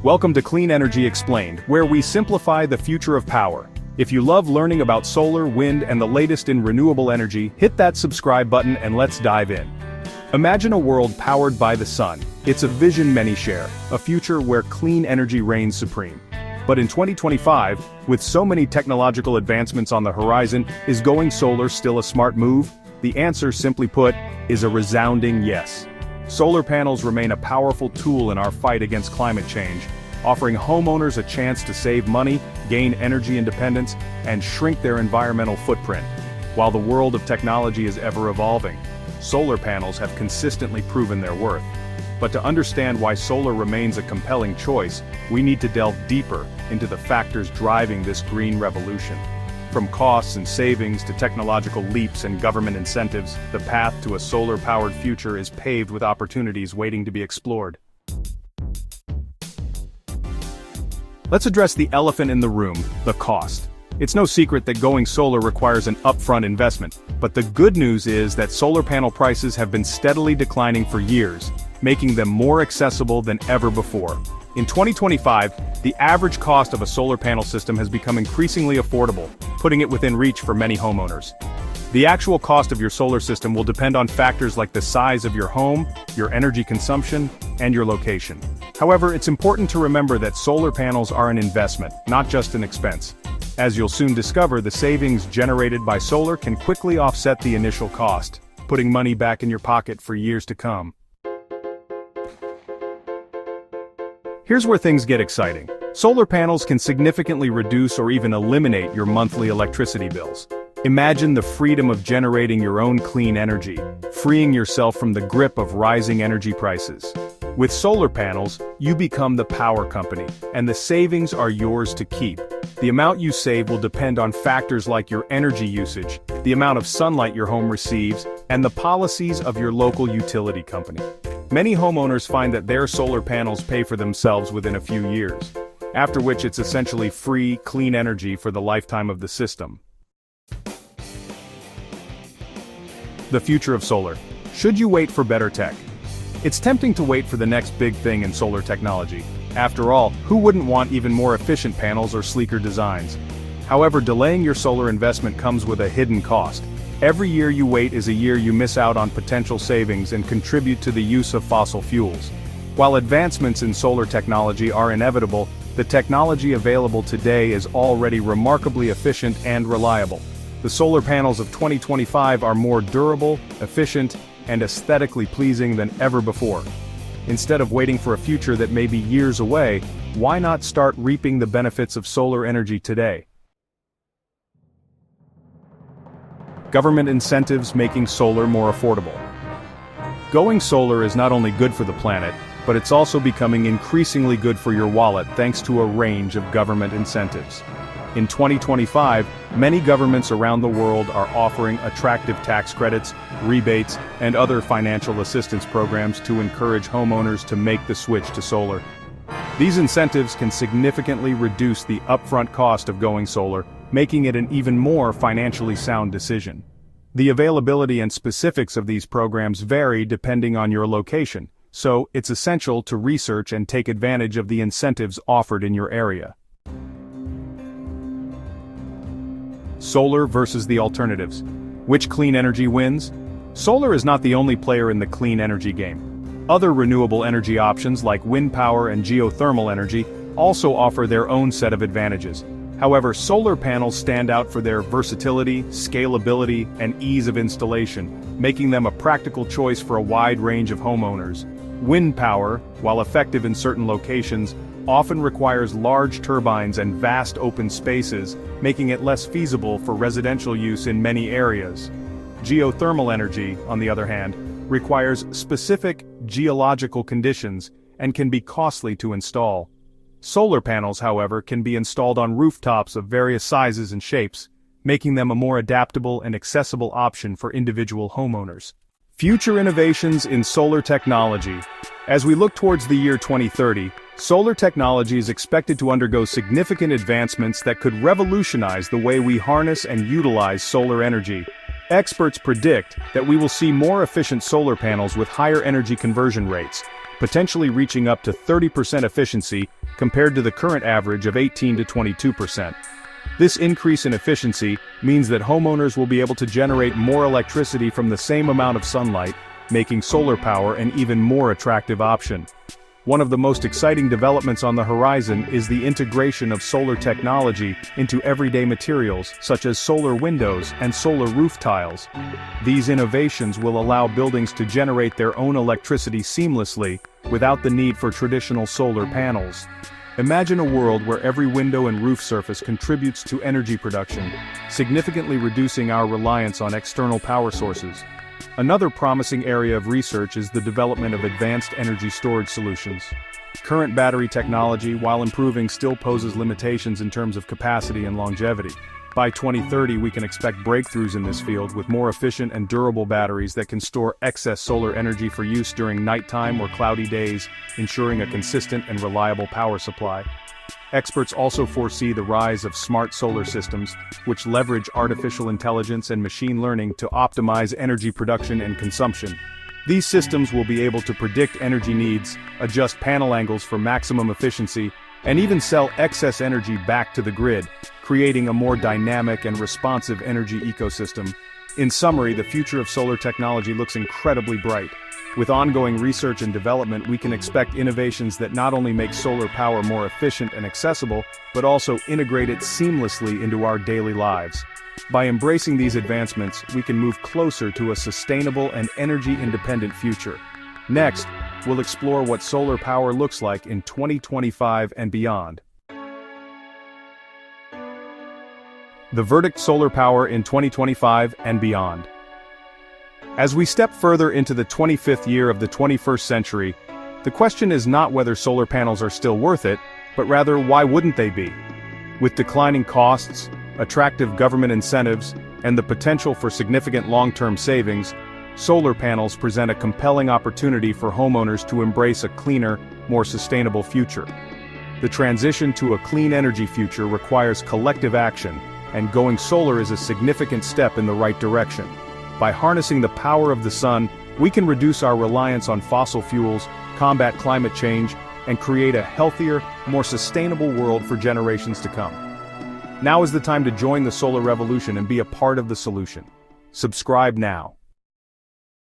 Welcome to Clean Energy Explained, where we simplify the future of power. If you love learning about solar, wind, and the latest in renewable energy, hit that subscribe button and let's dive in. Imagine a world powered by the sun. It's a vision many share, a future where clean energy reigns supreme. But in 2025, with so many technological advancements on the horizon, is going solar still a smart move? The answer, simply put, is a resounding yes. Solar panels remain a powerful tool in our fight against climate change, offering homeowners a chance to save money, gain energy independence, and shrink their environmental footprint. While the world of technology is ever evolving, solar panels have consistently proven their worth. But to understand why solar remains a compelling choice, we need to delve deeper into the factors driving this green revolution. From costs and savings to technological leaps and government incentives, the path to a solar-powered future is paved with opportunities waiting to be explored. Let's address the elephant in the room, the cost. It's no secret that going solar requires an upfront investment, but the good news is that solar panel prices have been steadily declining for years, making them more accessible than ever before. In 2025, the average cost of a solar panel system has become increasingly affordable, putting it within reach for many homeowners. The actual cost of your solar system will depend on factors like the size of your home, your energy consumption, and your location. However, it's important to remember that solar panels are an investment, not just an expense. As you'll soon discover, the savings generated by solar can quickly offset the initial cost, putting money back in your pocket for years to come. Here's where things get exciting. Solar panels can significantly reduce or even eliminate your monthly electricity bills. Imagine the freedom of generating your own clean energy, freeing yourself from the grip of rising energy prices. With solar panels, you become the power company, and the savings are yours to keep. The amount you save will depend on factors like your energy usage, the amount of sunlight your home receives, and the policies of your local utility company. Many homeowners find that their solar panels pay for themselves within a few years, after which it's essentially free, clean energy for the lifetime of the system. The future of solar. Should you wait for better tech? It's tempting to wait for the next big thing in solar technology. After all, who wouldn't want even more efficient panels or sleeker designs? However, delaying your solar investment comes with a hidden cost. Every year you wait is a year you miss out on potential savings and contribute to the use of fossil fuels. While advancements in solar technology are inevitable, the technology available today is already remarkably efficient and reliable. The solar panels of 2025 are more durable, efficient, and aesthetically pleasing than ever before. Instead of waiting for a future that may be years away, why not start reaping the benefits of solar energy today? Government incentives making solar more affordable. Going solar is not only good for the planet, but it's also becoming increasingly good for your wallet thanks to a range of government incentives. In 2025, many governments around the world are offering attractive tax credits, rebates, and other financial assistance programs to encourage homeowners to make the switch to solar. These incentives can significantly reduce the upfront cost of going solar, making it an even more financially sound decision. The availability and specifics of these programs vary depending on your location, so it's essential to research and take advantage of the incentives offered in your area. Solar versus the alternatives. Which clean energy wins? Solar is not the only player in the clean energy game. Other renewable energy options like wind power and geothermal energy also offer their own set of advantages. However, solar panels stand out for their versatility, scalability, and ease of installation, making them a practical choice for a wide range of homeowners. Wind power, while effective in certain locations, often requires large turbines and vast open spaces, making it less feasible for residential use in many areas. Geothermal energy, on the other hand, requires specific geological conditions and can be costly to install. Solar panels, however, can be installed on rooftops of various sizes and shapes, making them a more adaptable and accessible option for individual homeowners. Future innovations in solar technology. As we look towards the year 2030, solar technology is expected to undergo significant advancements that could revolutionize the way we harness and utilize solar energy. Experts predict that we will see more efficient solar panels with higher energy conversion rates, potentially reaching up to 30% efficiency compared to the current average of 18 to 22%. This increase in efficiency means that homeowners will be able to generate more electricity from the same amount of sunlight, making solar power an even more attractive option. One of the most exciting developments on the horizon is the integration of solar technology into everyday materials such as solar windows and solar roof tiles. These innovations will allow buildings to generate their own electricity seamlessly, without the need for traditional solar panels. Imagine a world where every window and roof surface contributes to energy production, significantly reducing our reliance on external power sources. Another promising area of research is the development of advanced energy storage solutions. Current battery technology, while improving, still poses limitations in terms of capacity and longevity. By 2030, we can expect breakthroughs in this field with more efficient and durable batteries that can store excess solar energy for use during nighttime or cloudy days, ensuring a consistent and reliable power supply. Experts also foresee the rise of smart solar systems, which leverage artificial intelligence and machine learning to optimize energy production and consumption. These systems will be able to predict energy needs, adjust panel angles for maximum efficiency, and even sell excess energy back to the grid, creating a more dynamic and responsive energy ecosystem. In summary, the future of solar technology looks incredibly bright. With ongoing research and development, we can expect innovations that not only make solar power more efficient and accessible, but also integrate it seamlessly into our daily lives. By embracing these advancements, we can move closer to a sustainable and energy-independent future. Next, we'll explore what solar power looks like in 2025 and beyond. The verdict: solar power in 2025 and beyond. As we step further into the 25th year of the 21st century, the question is not whether solar panels are still worth it, but rather why wouldn't they be? With declining costs, attractive government incentives, and the potential for significant long-term savings, solar panels present a compelling opportunity for homeowners to embrace a cleaner, more sustainable future. The transition to a clean energy future requires collective action, and going solar is a significant step in the right direction. By harnessing the power of the sun, we can reduce our reliance on fossil fuels, combat climate change, and create a healthier, more sustainable world for generations to come. Now is the time to join the solar revolution and be a part of the solution. Subscribe now.